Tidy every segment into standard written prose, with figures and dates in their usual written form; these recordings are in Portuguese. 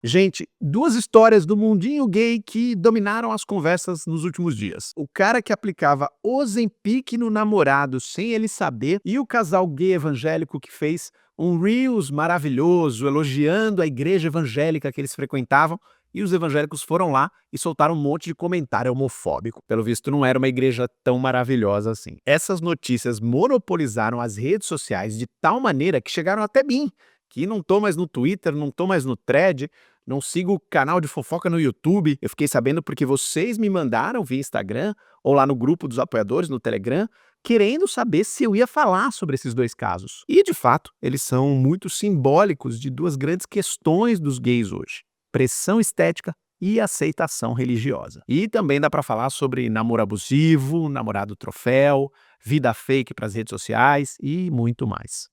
Gente, duas histórias do mundinho gay que dominaram as conversas nos últimos dias. O cara que aplicava Ozempic no namorado sem ele saber e o casal gay evangélico que fez um Reels maravilhoso elogiando a igreja evangélica que eles frequentavam e os evangélicos foram lá e soltaram um monte de comentário homofóbico. Pelo visto, não era uma igreja tão maravilhosa assim. Essas notícias monopolizaram as redes sociais de tal maneira que chegaram até mim, que não tô mais no Twitter, não tô mais no Thread, não sigo o canal de fofoca no YouTube. Eu fiquei sabendo porque vocês me mandaram via Instagram ou lá no grupo dos apoiadores no Telegram, querendo saber se eu ia falar sobre esses dois casos. E, de fato, eles são muito simbólicos de duas grandes questões dos gays hoje: pressão estética e aceitação religiosa. E também dá para falar sobre namoro abusivo, namorado troféu, vida fake para as redes sociais e muito mais.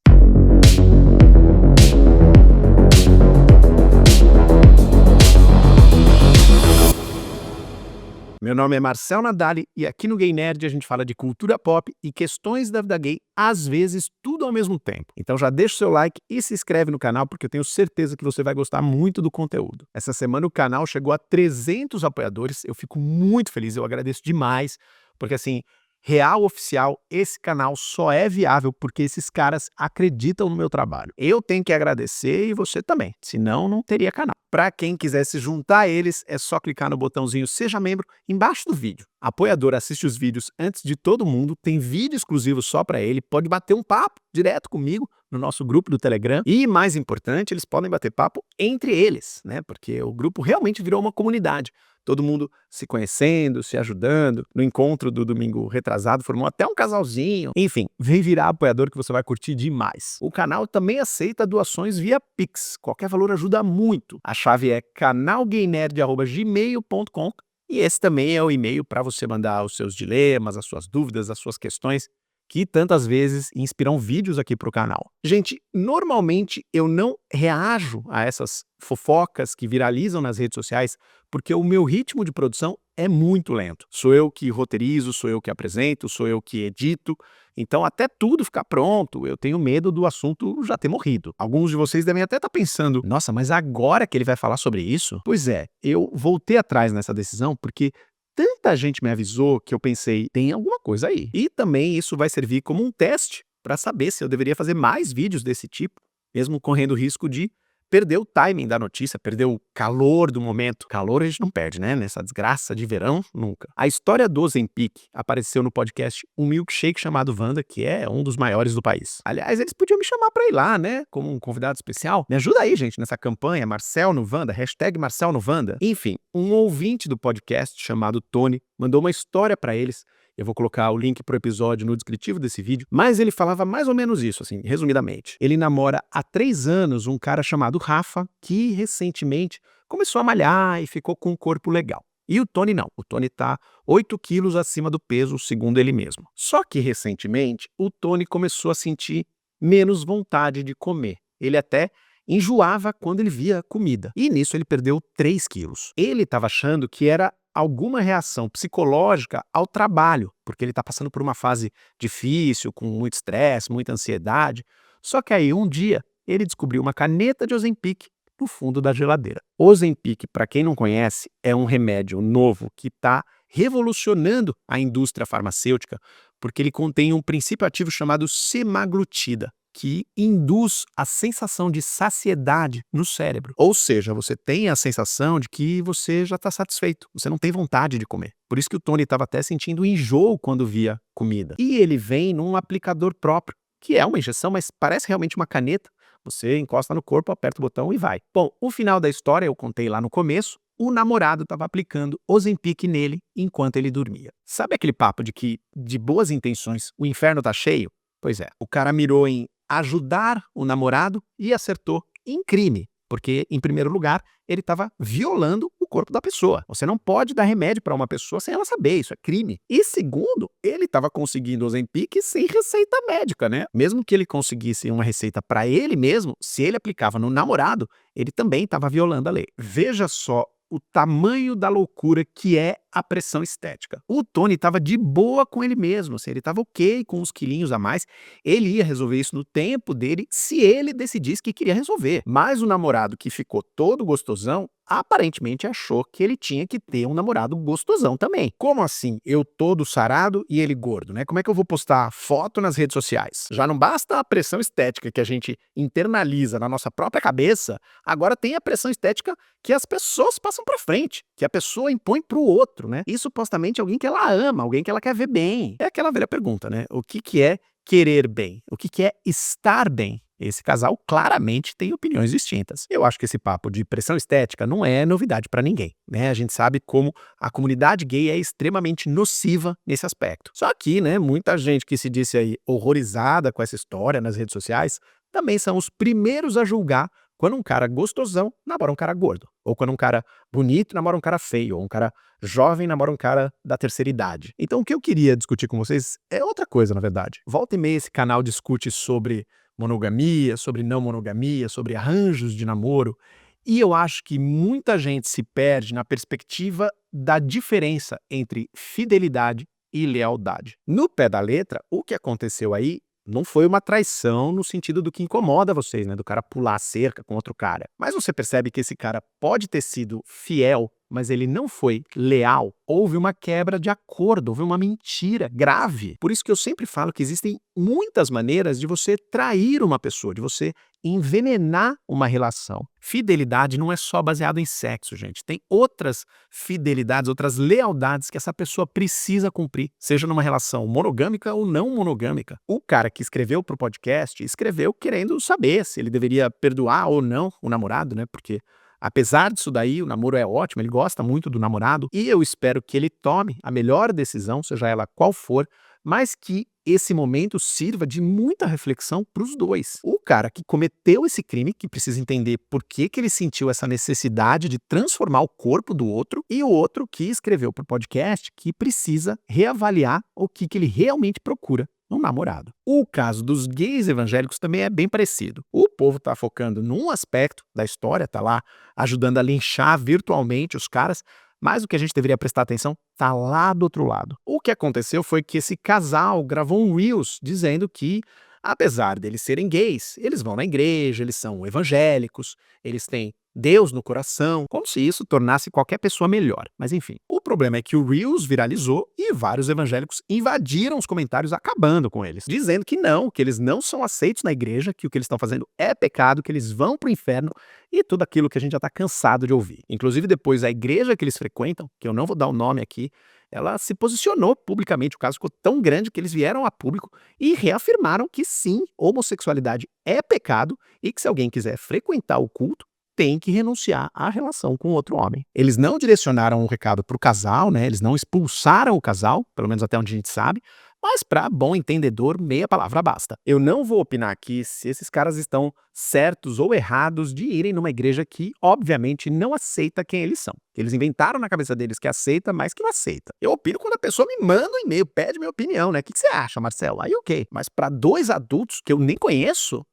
Meu nome é Marcel Nadali e aqui no Gay Nerd a gente fala de cultura pop e questões da vida gay, às vezes tudo ao mesmo tempo. Então já deixa o seu like e se inscreve no canal porque eu tenho certeza que você vai gostar muito do conteúdo. Essa semana o canal chegou a 300 apoiadores, eu fico muito feliz, eu agradeço demais, porque assim, real oficial, esse canal só é viável porque esses caras acreditam no meu trabalho. Eu tenho que agradecer e você também, senão não teria canal. Para quem quiser se juntar a eles, é só clicar no botãozinho Seja Membro embaixo do vídeo. Apoiador assiste os vídeos antes de todo mundo, tem vídeo exclusivo só para ele, pode bater um papo direto comigo no nosso grupo do Telegram e, mais importante, eles podem bater papo entre eles, né? Porque o grupo realmente virou uma comunidade. Todo mundo se conhecendo, se ajudando. No encontro do domingo retrasado, formou até um casalzinho. Enfim, vem virar apoiador que você vai curtir demais. O canal também aceita doações via Pix. Qualquer valor ajuda muito. A chave é canalgaynerd@gmail.com e esse também é o e-mail para você mandar os seus dilemas, as suas dúvidas, as suas questões, que tantas vezes inspiram vídeos aqui para o canal. Gente, normalmente eu não reajo a essas fofocas que viralizam nas redes sociais porque o meu ritmo de produção é muito lento. Sou eu que roteirizo, sou eu que apresento, sou eu que edito. Então, até tudo ficar pronto, eu tenho medo do assunto já ter morrido. Alguns de vocês devem até estar pensando, nossa, mas agora que ele vai falar sobre isso? Pois é, eu voltei atrás nessa decisão porque tanta gente me avisou que eu pensei, tem alguma coisa aí. E também isso vai servir como um teste para saber se eu deveria fazer mais vídeos desse tipo, mesmo correndo o risco de perder o timing da notícia, perder o calor do momento. Calor a gente não perde, né? Nessa desgraça de verão, nunca. A história do Ozempic apareceu no podcast Um Milkshake Chamado Wanda, que é um dos maiores do país. Aliás, eles podiam me chamar pra ir lá, né? Como um convidado especial. Me ajuda aí, gente, nessa campanha, Marcel no Wanda, hashtag Marcel no Wanda. Enfim, um ouvinte do podcast chamado Tony mandou uma história pra eles. Eu vou colocar o link pro episódio no descritivo desse vídeo, mas ele falava mais ou menos isso, assim, resumidamente. Ele namora há 3 anos um cara chamado Rafa, que recentemente começou a malhar e ficou com um corpo legal. E o Tony não, o Tony tá 8 quilos acima do peso, segundo ele mesmo. Só que recentemente, o Tony começou a sentir menos vontade de comer. Ele até enjoava quando ele via comida. E nisso ele perdeu 3 quilos. Ele estava achando que era alguma reação psicológica ao trabalho, porque ele está passando por uma fase difícil, com muito estresse, muita ansiedade. Só que aí um dia ele descobriu uma caneta de Ozempic no fundo da geladeira. Ozempic, para quem não conhece, é um remédio novo que está revolucionando a indústria farmacêutica, porque ele contém um princípio ativo chamado semaglutida, que induz a sensação de saciedade no cérebro. Ou seja, você tem a sensação de que você já está satisfeito, você não tem vontade de comer. Por isso que o Tony estava até sentindo enjoo quando via comida. E ele vem num aplicador próprio, que é uma injeção, mas parece realmente uma caneta. Você encosta no corpo, aperta o botão e vai. Bom, o final da história eu contei lá no começo. O namorado estava aplicando Ozempic nele enquanto ele dormia. Sabe aquele papo de que, de boas intenções, o inferno tá cheio? Pois é, o cara mirou em ajudar o namorado e acertou em crime, porque, em primeiro lugar, ele estava violando o corpo da pessoa. Você não pode dar remédio para uma pessoa sem ela saber, isso é crime. E segundo, ele estava conseguindo Ozempic sem receita médica, né? Mesmo que ele conseguisse uma receita para ele mesmo, se ele aplicava no namorado, ele também estava violando a lei. Veja só o tamanho da loucura que é a pressão estética. O Tony estava de boa com ele mesmo, assim, ele estava ok com uns quilinhos a mais, ele ia resolver isso no tempo dele se ele decidisse que queria resolver. Mas o namorado que ficou todo gostosão, aparentemente achou que ele tinha que ter um namorado gostosão também. Como assim? Eu todo sarado e ele gordo, né? Como é que eu vou postar foto nas redes sociais? Já não basta a pressão estética que a gente internaliza na nossa própria cabeça, agora tem a pressão estética que as pessoas passam pra frente, que a pessoa impõe pro outro, né? E supostamente alguém que ela ama, alguém que ela quer ver bem. É aquela velha pergunta, né? O que é querer bem? O que é estar bem? Esse casal claramente tem opiniões distintas. Eu acho que esse papo de pressão estética não é novidade pra ninguém, né? A gente sabe como a comunidade gay é extremamente nociva nesse aspecto. Só que, né, muita gente que se disse aí horrorizada com essa história nas redes sociais também são os primeiros a julgar quando um cara gostosão namora um cara gordo, ou quando um cara bonito namora um cara feio, ou um cara jovem namora um cara da terceira idade. Então o que eu queria discutir com vocês é outra coisa, na verdade. Volta e meia esse canal discute sobre monogamia, sobre não monogamia, sobre arranjos de namoro, e eu acho que muita gente se perde na perspectiva da diferença entre fidelidade e lealdade. No pé da letra, o que aconteceu aí não foi uma traição no sentido do que incomoda vocês, né? Do cara pular a cerca com outro cara. Mas você percebe que esse cara pode ter sido fiel, mas ele não foi leal. Houve uma quebra de acordo, houve uma mentira grave. Por isso que eu sempre falo que existem muitas maneiras de você trair uma pessoa, de você envenenar uma relação. Fidelidade não é só baseado em sexo, gente. Tem outras fidelidades, outras lealdades que essa pessoa precisa cumprir, seja numa relação monogâmica ou não monogâmica. O cara que escreveu pro podcast, escreveu querendo saber se ele deveria perdoar ou não o namorado, né? Porque apesar disso daí, o namoro é ótimo, ele gosta muito do namorado e eu espero que ele tome a melhor decisão, seja ela qual for, mas que esse momento sirva de muita reflexão para os dois. O cara que cometeu esse crime, que precisa entender por que ele sentiu essa necessidade de transformar o corpo do outro, e o outro que escreveu para o podcast, que precisa reavaliar o que ele realmente procura no namorado. O caso dos gays evangélicos também é bem parecido. O povo tá focando num aspecto da história, tá lá ajudando a linchar virtualmente os caras, mas o que a gente deveria prestar atenção tá lá do outro lado. O que aconteceu foi que esse casal gravou um Reels dizendo que, apesar deles serem gays, eles vão na igreja, eles são evangélicos, eles têm Deus no coração, como se isso tornasse qualquer pessoa melhor. Mas enfim, o problema é que o Reels viralizou e vários evangélicos invadiram os comentários acabando com eles, dizendo que eles não são aceitos na igreja, que o que eles estão fazendo é pecado, que eles vão pro inferno e tudo aquilo que a gente já tá cansado de ouvir. Inclusive depois a igreja que eles frequentam, que eu não vou dar o nome aqui, ela se posicionou publicamente, o caso ficou tão grande que eles vieram a público e reafirmaram que sim, homossexualidade é pecado e que se alguém quiser frequentar o culto, tem que renunciar à relação com outro homem. Eles não direcionaram um recado para o casal, né? Eles não expulsaram o casal, pelo menos até onde a gente sabe, mas para bom entendedor, meia palavra basta. Eu não vou opinar aqui se esses caras estão certos ou errados de irem numa igreja que, obviamente, não aceita quem eles são. Eles inventaram na cabeça deles que aceita, mas que não aceita. Eu opino quando a pessoa me manda um e-mail, pede minha opinião, né? O que você acha, Marcelo? Aí ok. Mas para dois adultos que eu nem conheço,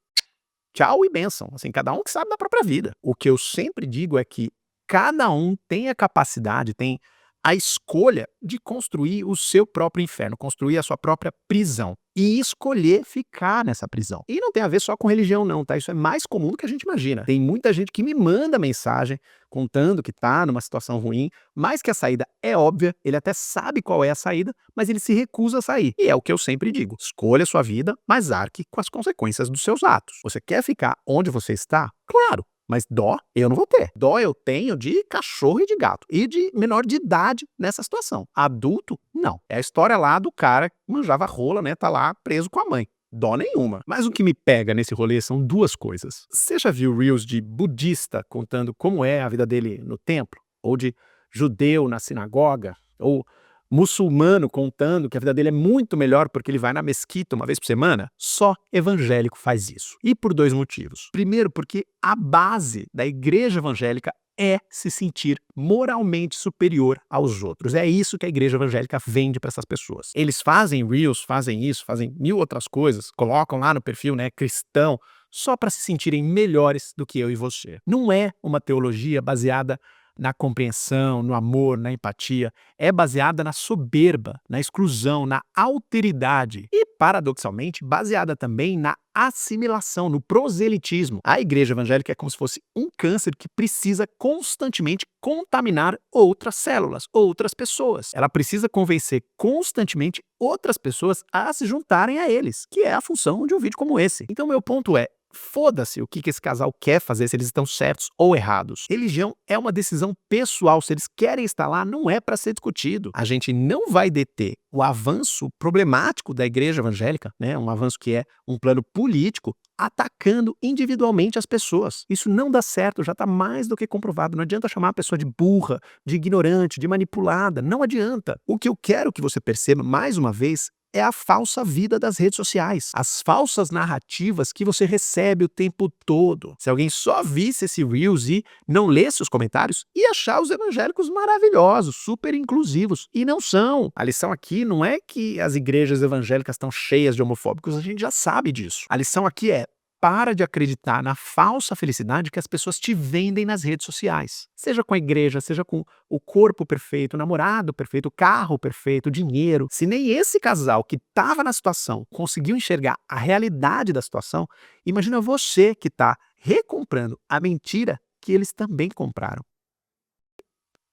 tchau e bênção, assim, cada um que sabe da própria vida. O que eu sempre digo é que cada um tem a capacidade, tem a escolha de construir o seu próprio inferno, construir a sua própria prisão e escolher ficar nessa prisão. E não tem a ver só com religião não, tá? Isso é mais comum do que a gente imagina. Tem muita gente que me manda mensagem contando que tá numa situação ruim, mas que a saída é óbvia, ele até sabe qual é a saída, mas ele se recusa a sair. E é o que eu sempre digo, escolha a sua vida, mas arque com as consequências dos seus atos. Você quer ficar onde você está? Claro. Mas dó eu não vou ter. Dó eu tenho de cachorro e de gato. E de menor de idade nessa situação. Adulto, não. É a história lá do cara que manjava rola, né? Tá lá preso com a mãe. Dó nenhuma. Mas o que me pega nesse rolê são duas coisas. Você já viu reels de budista contando como é a vida dele no templo? Ou de judeu na sinagoga? Ou muçulmano contando que a vida dele é muito melhor porque ele vai na mesquita uma vez por semana? Só evangélico faz isso. E por dois motivos. Primeiro, porque a base da igreja evangélica é se sentir moralmente superior aos outros. É isso que a igreja evangélica vende para essas pessoas. Eles fazem reels, fazem isso, fazem mil outras coisas, colocam lá no perfil, né, cristão, só para se sentirem melhores do que eu e você. Não é uma teologia baseada na compreensão, no amor, na empatia, é baseada na soberba, na exclusão, na alteridade e, paradoxalmente, baseada também na assimilação, no proselitismo. A igreja evangélica é como se fosse um câncer que precisa constantemente contaminar outras células, outras pessoas. Ela precisa convencer constantemente outras pessoas a se juntarem a eles, que é a função de um vídeo como esse. Então, meu ponto é, foda-se o que esse casal quer fazer, se eles estão certos ou errados. Religião é uma decisão pessoal. Se eles querem estar lá, não é para ser discutido. A gente não vai deter o avanço problemático da igreja evangélica, né? Um avanço que é um plano político, atacando individualmente as pessoas. Isso não dá certo, já está mais do que comprovado. Não adianta chamar a pessoa de burra, de ignorante, de manipulada. Não adianta. O que eu quero que você perceba, mais uma vez, é a falsa vida das redes sociais. As falsas narrativas que você recebe o tempo todo. Se alguém só visse esse Reels e não lesse os comentários, ia achar os evangélicos maravilhosos, super inclusivos. E não são. A lição aqui não é que as igrejas evangélicas estão cheias de homofóbicos, a gente já sabe disso. A lição aqui é: para de acreditar na falsa felicidade que as pessoas te vendem nas redes sociais. Seja com a igreja, seja com o corpo perfeito, o namorado perfeito, o carro perfeito, o dinheiro. Se nem esse casal que estava na situação conseguiu enxergar a realidade da situação, imagina você que está recomprando a mentira que eles também compraram.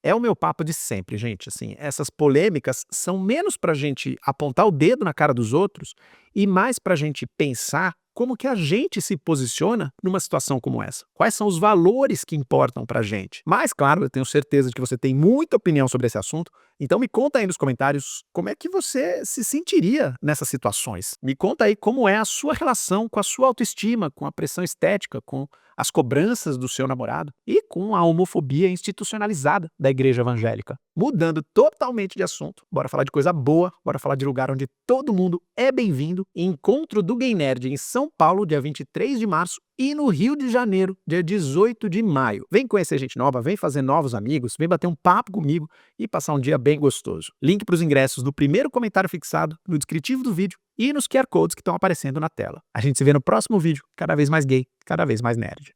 É o meu papo de sempre, gente. Assim, essas polêmicas são menos para a gente apontar o dedo na cara dos outros e mais para a gente pensar como que a gente se posiciona numa situação como essa. Quais são os valores que importam para a gente. Mas, claro, eu tenho certeza de que você tem muita opinião sobre esse assunto, então me conta aí nos comentários como é que você se sentiria nessas situações. Me conta aí como é a sua relação com a sua autoestima, com a pressão estética, com as cobranças do seu namorado e com a homofobia institucionalizada da igreja evangélica. Mudando totalmente de assunto, bora falar de coisa boa, bora falar de lugar onde todo mundo é bem-vindo. Encontro do Gay Nerd em São Paulo, dia 23 de março, e no Rio de Janeiro, dia 18 de maio. Vem conhecer gente nova, vem fazer novos amigos, vem bater um papo comigo e passar um dia bem gostoso. Link para os ingressos no primeiro comentário fixado, no descritivo do vídeo e nos QR Codes que estão aparecendo na tela. A gente se vê no próximo vídeo, cada vez mais gay, cada vez mais nerd.